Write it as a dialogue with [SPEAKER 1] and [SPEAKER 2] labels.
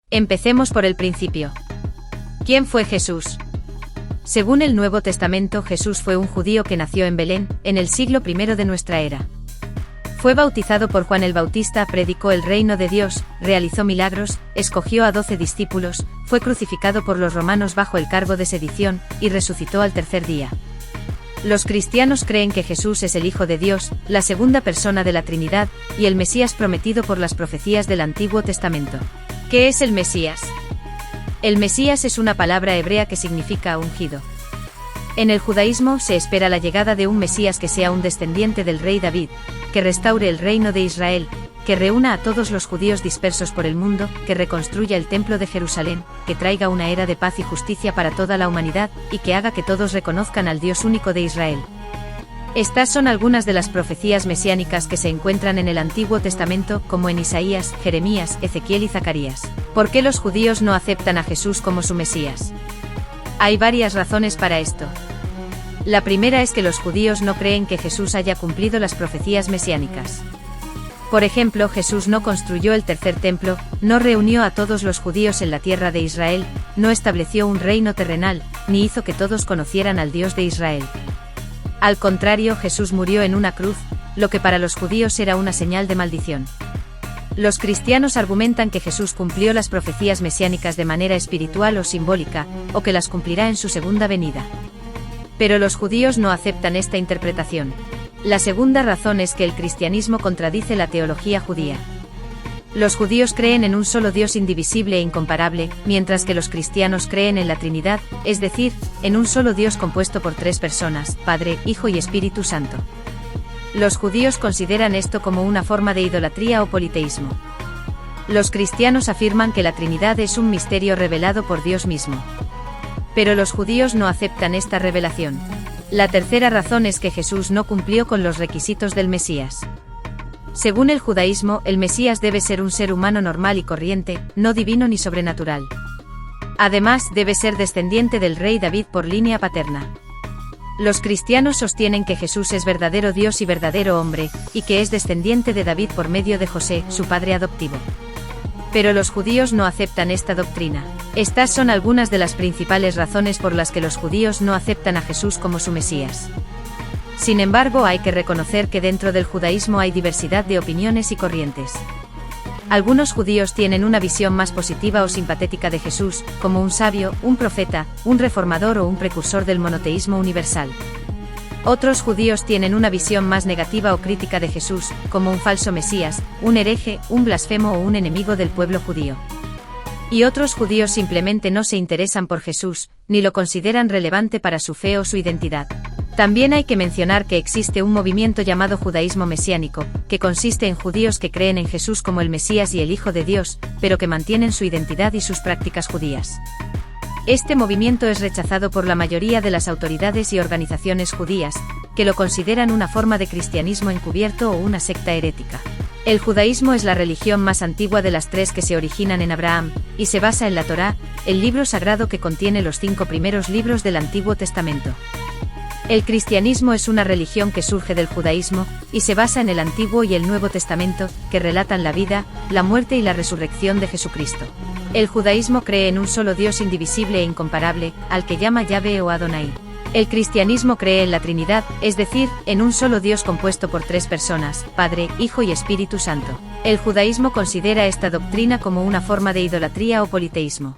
[SPEAKER 1] Empecemos por el principio. ¿Quién fue Jesús? Según el Nuevo Testamento, Jesús fue un judío que nació en Belén, en el siglo I de nuestra era. Fue bautizado por Juan el Bautista, predicó el reino de Dios, realizó milagros, escogió a 12 discípulos, fue crucificado por los romanos bajo el cargo de sedición, y resucitó al tercer día. Los cristianos creen que Jesús es el Hijo de Dios, la segunda persona de la Trinidad, y el Mesías prometido por las profecías del Antiguo Testamento. ¿Qué es el Mesías? El Mesías es una palabra hebrea que significa ungido. En el judaísmo se espera la llegada de un Mesías que sea un descendiente del rey David, que restaure el reino de Israel, que reúna a todos los judíos dispersos por el mundo, que reconstruya el templo de Jerusalén, que traiga una era de paz y justicia para toda la humanidad, y que haga que todos reconozcan al Dios único de Israel. Estas son algunas de las profecías mesiánicas que se encuentran en el Antiguo Testamento, como en Isaías, Jeremías, Ezequiel y Zacarías. ¿Por qué los judíos no aceptan a Jesús como su Mesías? Hay varias razones para esto. La primera es que los judíos no creen que Jesús haya cumplido las profecías mesiánicas. Por ejemplo, Jesús no construyó el tercer templo, no reunió a todos los judíos en la tierra de Israel, no estableció un reino terrenal, ni hizo que todos conocieran al Dios de Israel. Al contrario, Jesús murió en una cruz, lo que para los judíos era una señal de maldición. Los cristianos argumentan que Jesús cumplió las profecías mesiánicas de manera espiritual o simbólica, o que las cumplirá en su segunda venida. Pero los judíos no aceptan esta interpretación. La segunda razón es que el cristianismo contradice la teología judía. Los judíos creen en un solo Dios indivisible e incomparable, mientras que los cristianos creen en la Trinidad, es decir, en un solo Dios compuesto por tres personas, Padre, Hijo y Espíritu Santo. Los judíos consideran esto como una forma de idolatría o politeísmo. Los cristianos afirman que la Trinidad es un misterio revelado por Dios mismo. Pero los judíos no aceptan esta revelación. La tercera razón es que Jesús no cumplió con los requisitos del Mesías. Según el judaísmo, el Mesías debe ser un ser humano normal y corriente, no divino ni sobrenatural. Además, debe ser descendiente del rey David por línea paterna. Los cristianos sostienen que Jesús es verdadero Dios y verdadero hombre, y que es descendiente de David por medio de José, su padre adoptivo. Pero los judíos no aceptan esta doctrina. Estas son algunas de las principales razones por las que los judíos no aceptan a Jesús como su Mesías. Sin embargo, hay que reconocer que dentro del judaísmo hay diversidad de opiniones y corrientes. Algunos judíos tienen una visión más positiva o simpatética de Jesús, como un sabio, un profeta, un reformador o un precursor del monoteísmo universal. Otros judíos tienen una visión más negativa o crítica de Jesús, como un falso Mesías, un hereje, un blasfemo o un enemigo del pueblo judío. Y otros judíos simplemente no se interesan por Jesús, ni lo consideran relevante para su fe o su identidad. También hay que mencionar que existe un movimiento llamado judaísmo mesiánico, que consiste en judíos que creen en Jesús como el Mesías y el Hijo de Dios, pero que mantienen su identidad y sus prácticas judías. Este movimiento es rechazado por la mayoría de las autoridades y organizaciones judías, que lo consideran una forma de cristianismo encubierto o una secta herética. El judaísmo es la religión más antigua de las tres que se originan en Abraham, y se basa en la Torá, el libro sagrado que contiene los 5 primeros libros del Antiguo Testamento. El cristianismo es una religión que surge del judaísmo, y se basa en el Antiguo y el Nuevo Testamento, que relatan la vida, la muerte y la resurrección de Jesucristo. El judaísmo cree en un solo Dios indivisible e incomparable, al que llama Yahvé o Adonai. El cristianismo cree en la Trinidad, es decir, en un solo Dios compuesto por tres personas, Padre, Hijo y Espíritu Santo. El judaísmo considera esta doctrina como una forma de idolatría o politeísmo.